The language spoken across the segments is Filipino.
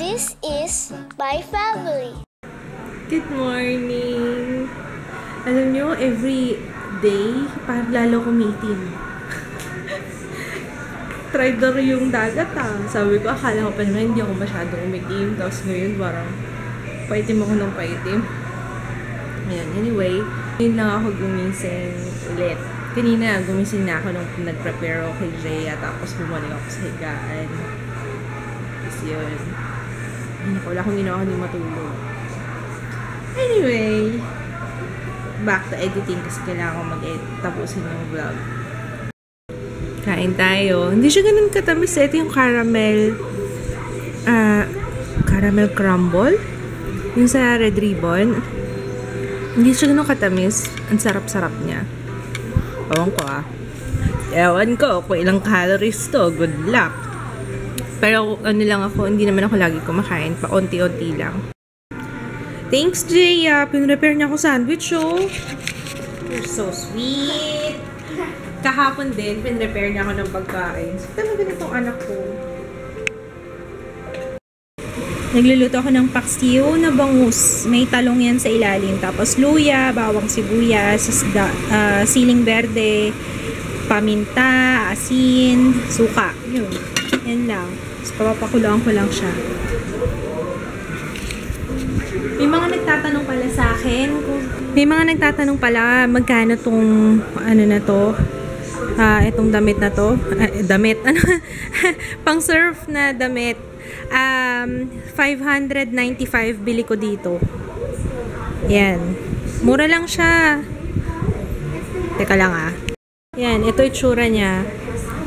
This is my family. Good morning! Alam nyo, every day, parang lalo kumitim. Traitor yung dagat Sabi ko, akala ko pa naman hindi ako masyadong umitim. Tapos ngayon, parang paitim ako ng paitim. Ayan, anyway, yun lang ako gumising ulit. Kanina, gumising na ako nung nag-prepare ako kay Jaya. Tapos bumalik ako sa higaan. Tapos yun. Wala akong ginawa kundi matulog. Anyway, back to editing kasi kailangan ko mag-edit. Tapusin yung vlog. Kain tayo. Hindi siya ganun katamis. Ito yung caramel caramel crumble. Yung sa Red Ribbon. Hindi siya ganun katamis. Ang sarap-sarap niya. Ewan ko kung ilang calories to. Good luck. Pero ano lang ako, hindi naman ako lagi kumakain. Paunti-unti lang. Thanks, Jaya. Pinrepair niya ako sandwich, oh. You're so sweet. Kahapon din, pinrepair niya ako ng pagkain. So, talaga nitong anak ko. Nagluluto ako ng paksiw na bangus. May talong yan sa ilalim. Tapos luya, bawang sibuyas, siling berde, paminta, asin, suka. Yun. Yan lang. Tapos papapakuloan ko lang siya. May mga nagtatanong pala sa akin. May mga nagtatanong pala magkano tong ano na to. Itong damit na to. Damit. Ano? Pang surf na damit. 595 bili ko dito. Yan. Mura lang siya. Teka lang Yan. Ito itsura niya.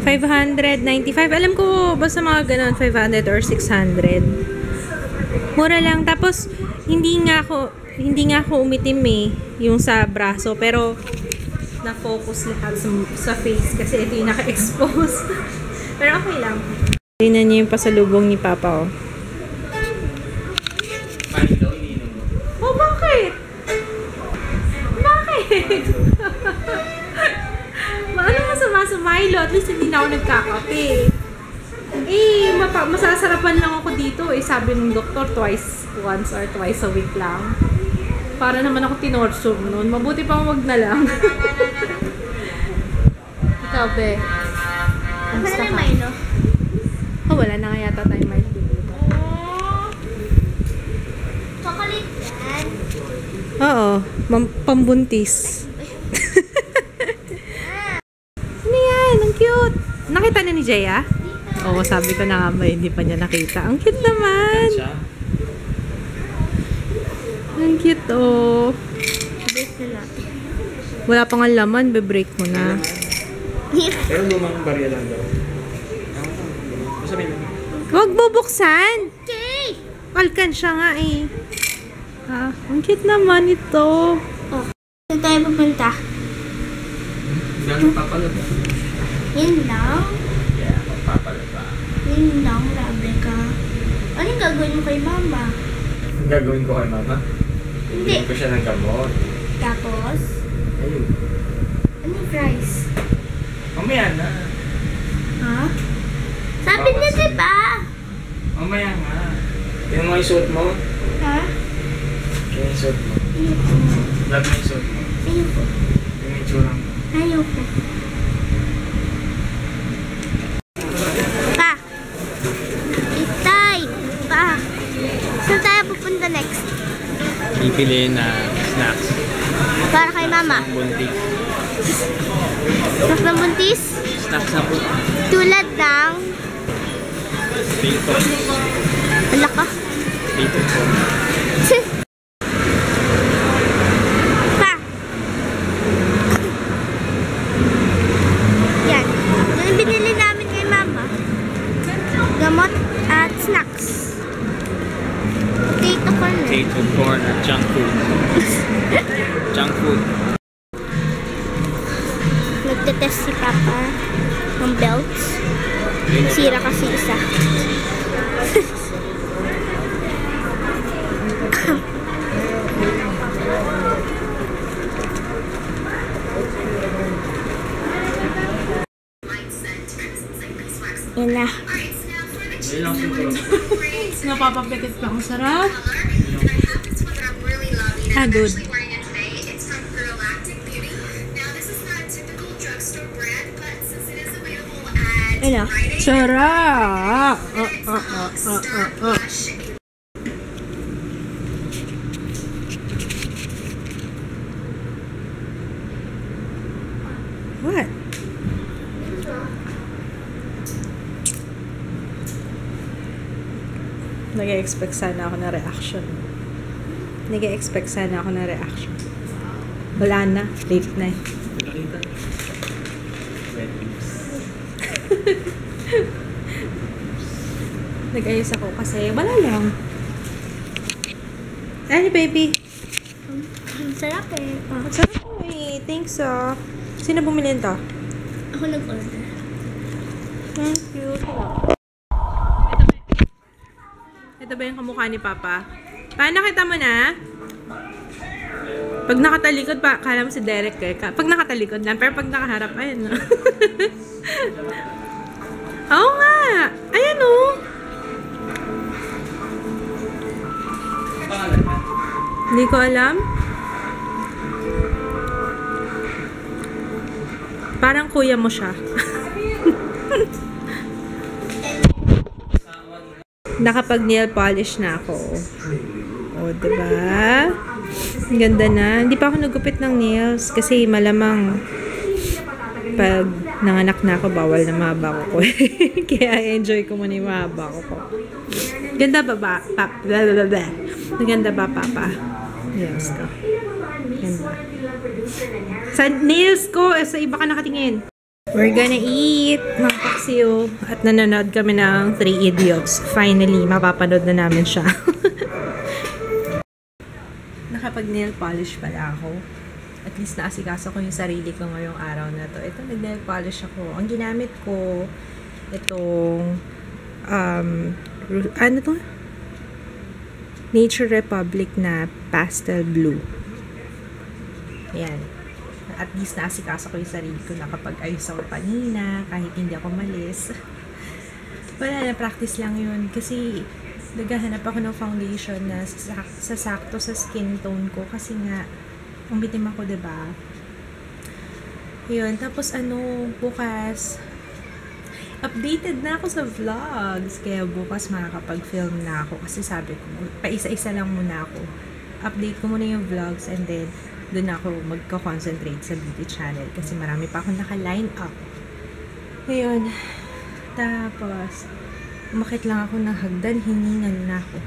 595. Alam ko, basta mga ganun, 500 or 600. Mura lang. Tapos, hindi nga ako umitim yung sa braso. Pero, na-focus lahat sa face kasi ito yung naka-expose. Pero okay lang. Tingnan niyo yung pasalubong ni Papa, oh. Oh, bakit? Bakit? Ano masama sa Milo? At least hindi na ako nagkakape. Masasarapan lang ako dito. Sabi ng doktor, once or twice a week lang. Para naman ako tinorsure nun. Mabuti pang wag na lang. Ikaw, be. Wala na Milo. Wala na nga yata tayo Milo. Chocolate yan. Oo. Pambuntis. Ang cute. Nakita na ni Jaya? Oo, sabi ko na nga ba, hindi pa niya nakita. Ang cute naman. Ang cute, oh. Wala pang ang laman, be-break mo na. Pero lumang barya lang daw. Huwag bubuksan. Okay. Alkansya nga ang cute naman ito. Oh, saan tayo pupunta? Gano'ng papalaba? Yun lang? Yeah, papalaba. Yun lang, grabe ka. Ano yung gagawin mo kay mama? Ang gagawin ko kay mama? Hindi. Hindi ko siya ng gamot. Tapos? Ayun. Ano yung fries? Mamaya na. Ha? Sabi niya diba? Mamaya nga. Yung mga suot mo? Ha? Yung suot mo? Ayoko. Love mo yung suot mo? Ayoko. Yung itsura mo? Ayoko. Pa! Itay! Pa! Saan tayo pupunta next? Pipili na snacks. Para kay mama. Buntis. Snacks ng buntis? Snacks na po. Tulad ng... Pito. Wala ka? Pito po. Pa! Yan. Yung binili namin kay mama. Gamot at snacks. Potato corn. Potato corn or junk food. Junk food. Nagtetest si Papa ng belts. Sira kasi isa. Yan na. Napapapikit pa. Ang sarap. Ah, good. Ano? Sarap! What? Nag-expect sana ako na reaction. Nag-expect sana ako na reaction. Wala na. Late na eh. Nag-ayos ako kasi wala lang. Ano, baby? Ang sarap eh. Ang sarap ko eh. Thanks ah. Sino bumili nito? Ako nag-order. Thank you. Ito ba yung kamukha ni Papa? Paano nakita mo na? Pag nakatalikod pa, kala mo si Derek eh. Pag nakatalikod lang, pero pag nakaharap, ayun no. Oo nga! Ayan o! Hindi ko alam. Parang kuya mo siya. Nakapag nail polish na ako. O, diba? Ang ganda na. Hindi pa ako nagupit ng nails kasi malamang pag nanganak na ako, bawal na mahaba ko. Kaya enjoy ko muna yung mahaba ko. Ganda ba ba? Ganda ba, Papa? Nails ko. Ganda. Sa nails ko, sa iba ka nakatingin. We're gonna eat mga paksiw at nanonood kami ng 3 Idiots. Finally, mapapanood na namin siya. Nakapag-nail polish pala ako. At least naasikaso ko yung sarili ko ngayong araw na to. Ito, nag-nail polish ako. Ang ginamit ko, itong, ano to? Nature Republic na pastel blue. Ayan. At least naasikaso ko yung sarili ko na kapag ayos ako kanina, kahit hindi ako malis. Wala na, practice lang yun. Kasi, naghahanap ako ng foundation na sasakto sa skin tone ko. Kasi nga, ang bitim ako, diba? Yun. Tapos, bukas, updated na ako sa vlogs. Kaya bukas makakapag-film na ako. Kasi sabi ko, paisa-isa lang muna ako. Update ko muna yung vlogs and then, doon ako magko-concentrate sa beauty channel kasi marami pa akong naka-line up. Ngayon, tapos, umakit lang ako ng hagdan, hiningal na ako.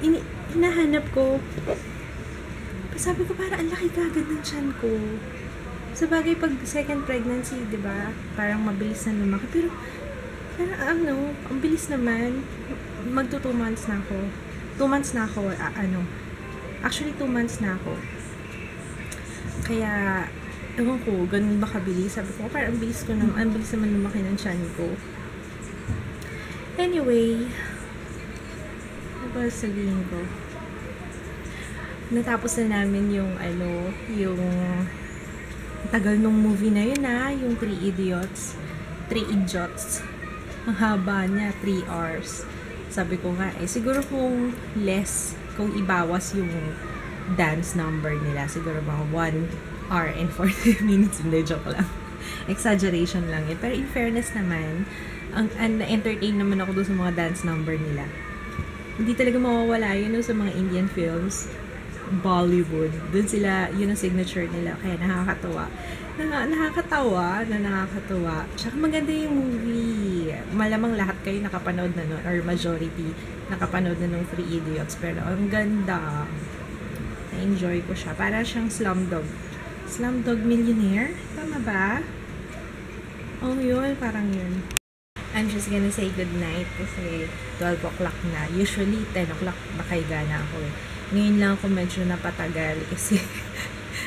Hinahanap ko. Sabi ko, parang ang laki kagad ng tiyan ko. Sa bagay, pag second pregnancy, diba? Parang mabilis na lumaki. Pero, parang ang bilis naman. Magto 2 months na ako. 2 months na ako, Actually, 2 months na ako. Kaya, ewan ko, ganun ba kabilis? Sabi ko, parang ang bilis naman lumaki ng tiyan ko. Anyway, ano ba sabihin ko? Natapos na namin yung tagal nung movie na yun yung 3 Idiots. 3 Idiots. Ang haba niya, 3 hours. Sabi ko nga, siguro kung ibawas yung dance number nila, siguro mga 1 hour and 40 minutes, hindi, joke lang. Exaggeration lang eh. Pero in fairness naman, na-entertain naman ako doon sa mga dance number nila. Hindi talaga mawawala yun sa mga Indian films, Bollywood. Doon sila, yun ang signature nila. Kaya nakakatawa. Nakakatawa. Tsaka maganda yung movie. Malamang lahat kayo nakapanood na nun, or majority nakapanood na nung 3 Idiots. Pero ang ganda. Na-enjoy ko siya. Para siyang Slumdog. Slumdog Millionaire? Tama ba? Oh, yun. Parang yun. I'm just gonna say good night kasi 12 o'clock na. Usually, 10 o'clock nakahiga na ako eh. Ngayon lang ako medyo napatagal kasi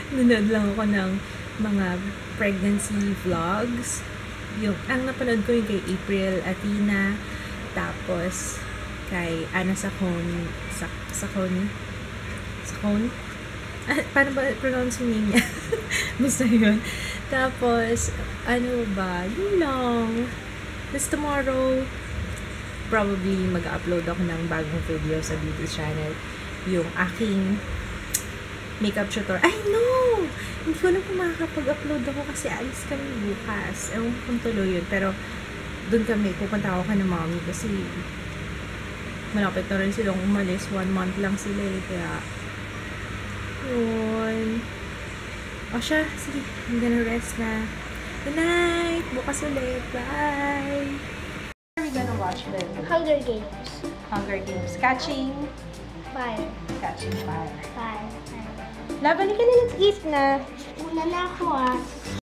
nanood lang ako ng mga pregnancy vlogs. Ang napanood ko yung kay April Athena, tapos kay Ana Sacon. Paano ba pronounce yung name niya? Basta yun. Tapos, yun lang. This tomorrow, probably mag-upload ako ng bagong video sa beauty channel. Yung aking makeup tutorial. Ay, no! Hindi ko alam kung makakapag-upload ako kasi alis kami bukas. Ewan ko kung tuloy yun. Pero, doon kami. Pupunta ako ka ng mommy kasi malapit na rin silang umalis. 1 month lang sila eh. Kaya, yun. O siya, sige. I'm gonna rest na. Good night! Bukas ulit. Bye! What are we gonna watch, babe? Hunger Games. Hunger Games. Catching. Fire. Catching fire. Fire. Laban, ka na, let's eat na. Una na ako ah.